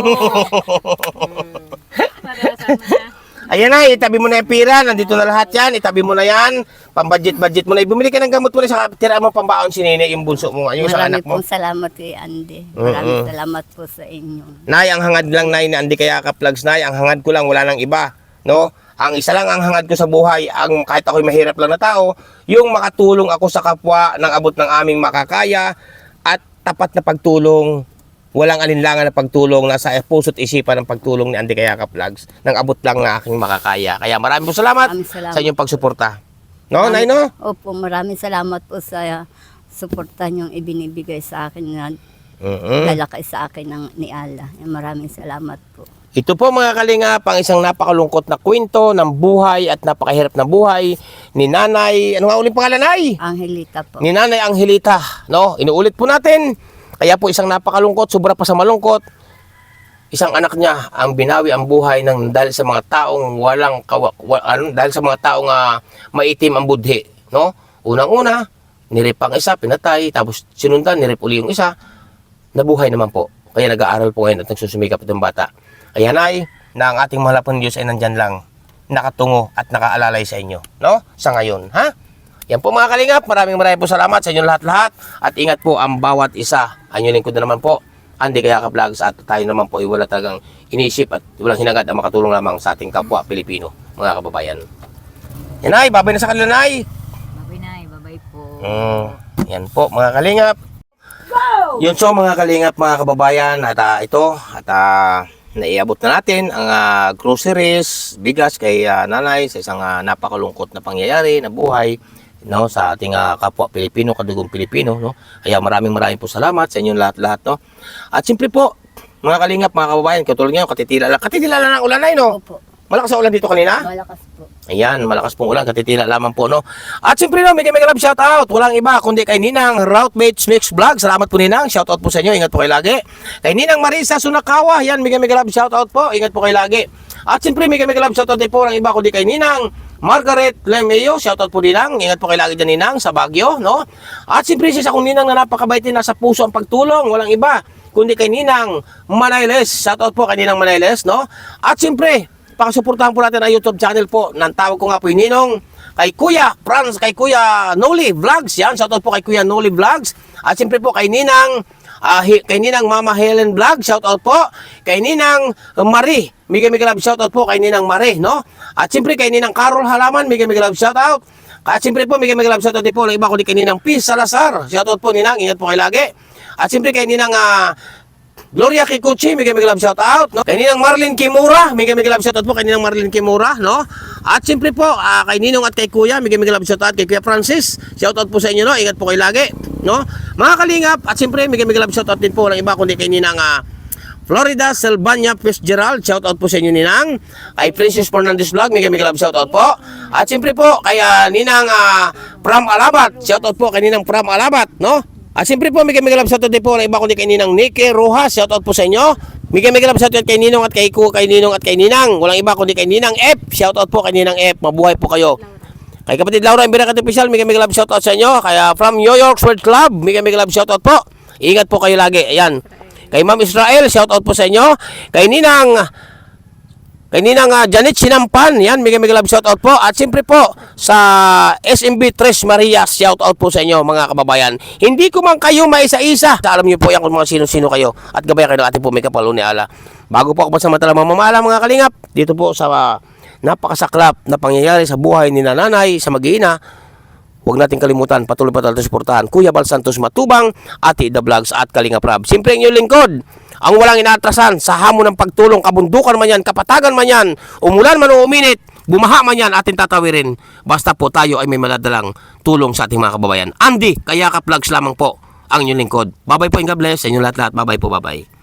Ayan na, itabi mo na yung pira. Nandito na lahat yan. Itabi mo na yan. Pambudget mo na. Bumili ka ng gamot mo na. Saka tira mo pambaon si Nene, yung bunso mo. Yung sa anak Maraming mo. pong salamat kay Andy. Maraming salamat po sa inyo. Nay, ang hangad lang, Nay, na hindi kaya ka plugs, Nay. Ang hangad ko lang, wala nang iba. No? Ang isa lang ang hangad ko sa buhay, ang kahit ako'y mahirap lang na tao, yung makatulong ako sa kapwa ng abot ng aming makakaya at tapat na pagtulong. Walang alinlangan na pagtulong, nasa puso't isipan ng pagtulong ni Andy Kayaka Vlogs nang abot lang na aking makakaya. Kaya maraming po salamat, sa inyong pagsuporta. No, Nay, no? Opo, maraming salamat po sa suporta niyong ibinibigay sa akin na lalaki sa akin ni Allah. Maraming salamat po. Ito po mga kalingap, ang isang napakalungkot na kwento ng buhay at napakahirap na buhay ni Nanay, ano nga ulit pangalan, Nay? Angelita po. Ni Nanay Angelita, no? Inuulit po natin. Kaya po isang napakalungkot, sobra pa sa malungkot. Isang anak niya ang binawi ang buhay ng dahil sa mga taong dahil sa mga taong maitim ang budhi, no? Unang-una, nirip ang isa, pinatay, tapos sinundan, nirip uli yung isa. Nabuhay naman po. Kaya nag-aaral po ngayon at nagsusumikap itong bata. Kaya, Nay, na ang ating mahal na Diyos ay nandyan lang, nakatungo at nakaalalay sa inyo, no? Sa ngayon, ha? Yan po mga kalingap, maraming po salamat sa inyong lahat-lahat at ingat po ang bawat isa. Ang lingkod na naman po, Andy Kayaka Vlogs, at tayo naman po ay wala talagang inisip at walang hinagad ang makatulong lamang sa ating kapwa Pilipino, mga kababayan. Yan, Nay, babay na sa kanila, Nay. Babay, Nay, babay po. Yan po mga kalingap. Yun so mga kalingap, mga kababayan, at naiabot na natin ang groceries, bigas kay Nanay sa isang napakalungkot na pangyayari na buhay, no, sa ating kapwa Pilipino, kadugong Pilipino, no. Kaya maraming po salamat sa inyong lahat-lahat, no. At simple po, mga kalingap, mga kababayan, katulad ngayon, katitila lang ang ulan, Nay, no. Opo. Malakas ang ulan dito kanina? Malakas po. Ayan, malakas pong ulan, katitila lamang po, no. At siyempre, no, mega love shoutout. Walang iba kundi kay Ninang Routemates Mix Vlog. Salamat po, Ninang. Shoutout po sa inyo. Ingat po kayo lagi. Kay Ninang Marisa Sunakawa. Yan, mega love shoutout po. Ingat po kayo lagi. At siyempre, mega love shoutout din po. Walang iba kundi kay Ninang Margaret Lemeo. Shoutout po, Ninang. Ingat po kayo lagi dyan, Ninang, sa Baguio, no. At siyempre, siya kong Ninang na napakabaitin, nasa puso ang pagtulong. Walang iba kundi kay Ninang Manailes. Shoutout po kay Ninang Manailes, no. At siyempre, pakasuportahan po natin ang YouTube channel po. Nang tawag ko nga po yung Ninong kay Kuya Franz, kay Kuya Noli Vlogs. Yan, shoutout po kay Kuya Noli Vlogs. At siyempre po kay Ninang kay Ninang Mama Helen Vlog, shoutout po. Kay Ninang Marie, mega love shoutout po kay Ninang Marie, no? At siyempre kay Ninang Carol Halaman, mega love shoutout. At siyempre po mega love shoutout din po ng iba kundi kay Ninang Peace Salazar. Shoutout po Ninang, ingat po kayo lagi. At siyempre kay Ninang Gloria Kikuchi, mega love shoutout, no? Kay Ninang Marlene Kimura, mega love shoutout po kay Ninang Marlene Kimura, no? At siyempre po kay Ninong at kay Kuya, mega love shoutout kay Kuya Francis. Shoutout po sa inyo, no? Ingat po kayo lagi, no? Mga kalingap, at siyempre mega love shoutout din po ng iba kundi kay Ninang Florida Selvania Fitzgerald, shoutout po sa inyo Ninang. Kay Princess Fernandez Vlog, mega love shoutout po. At siyempre po kay Ninang Pram Alabat, shoutout po kay Ninang Pram Alabat, no? At siyempre po, mega love shoutout din po ng iba kundi kay Ninang Nikki Rojas, shoutout po sa inyo. Mega love shoutout kay Ninong at kay Ninong at kay Ninang. Walang iba kundi kay Ninang F, shoutout po kay Ninang F. Mabuhay po kayo. Kay kapatid Laura Imbirakat Official, mega love shoutout sa inyo. Kaya from New York Sword Club, mega love shoutout po. Ingat po kayo lagi. Ayan. Kay Ma'am Israel, shoutout po sa inyo. Kay Ninang Janet Sinampan, yan, mega love shoutout po. At siyempre po, sa SMB Tres Marias, shoutout po sa inyo mga kababayan. Hindi ko man kayo maisa-isa. Alam niyo po yan kung mga sino-sino kayo. At gabayan kayo ng ating po may kapalo ni Ala. Bago po ako masamantala mamamala mga kalingap, dito po sa napakasaklap na pangyayari sa buhay ni nanay sa mag-iina, huwag natin kalimutan, patuloy pa tayo suportahan Kuya Bal Santos Matubang, Ate Ida Vlogs at Kalingap Rab. Siyempre ang inyong lingkod, ang walang inaatrasan sa hamon ng pagtulong, kabundukan man yan, kapatagan man yan, umulan man o uminit, bumaha man yan, atin tatawirin. Basta po tayo ay may maladalang tulong sa ating mga kababayan. Andy Kayakap Vlogs lamang po ang inyong lingkod. Bye-bye po and God bless sa inyong lahat-lahat. Bye-bye po, bye-bye.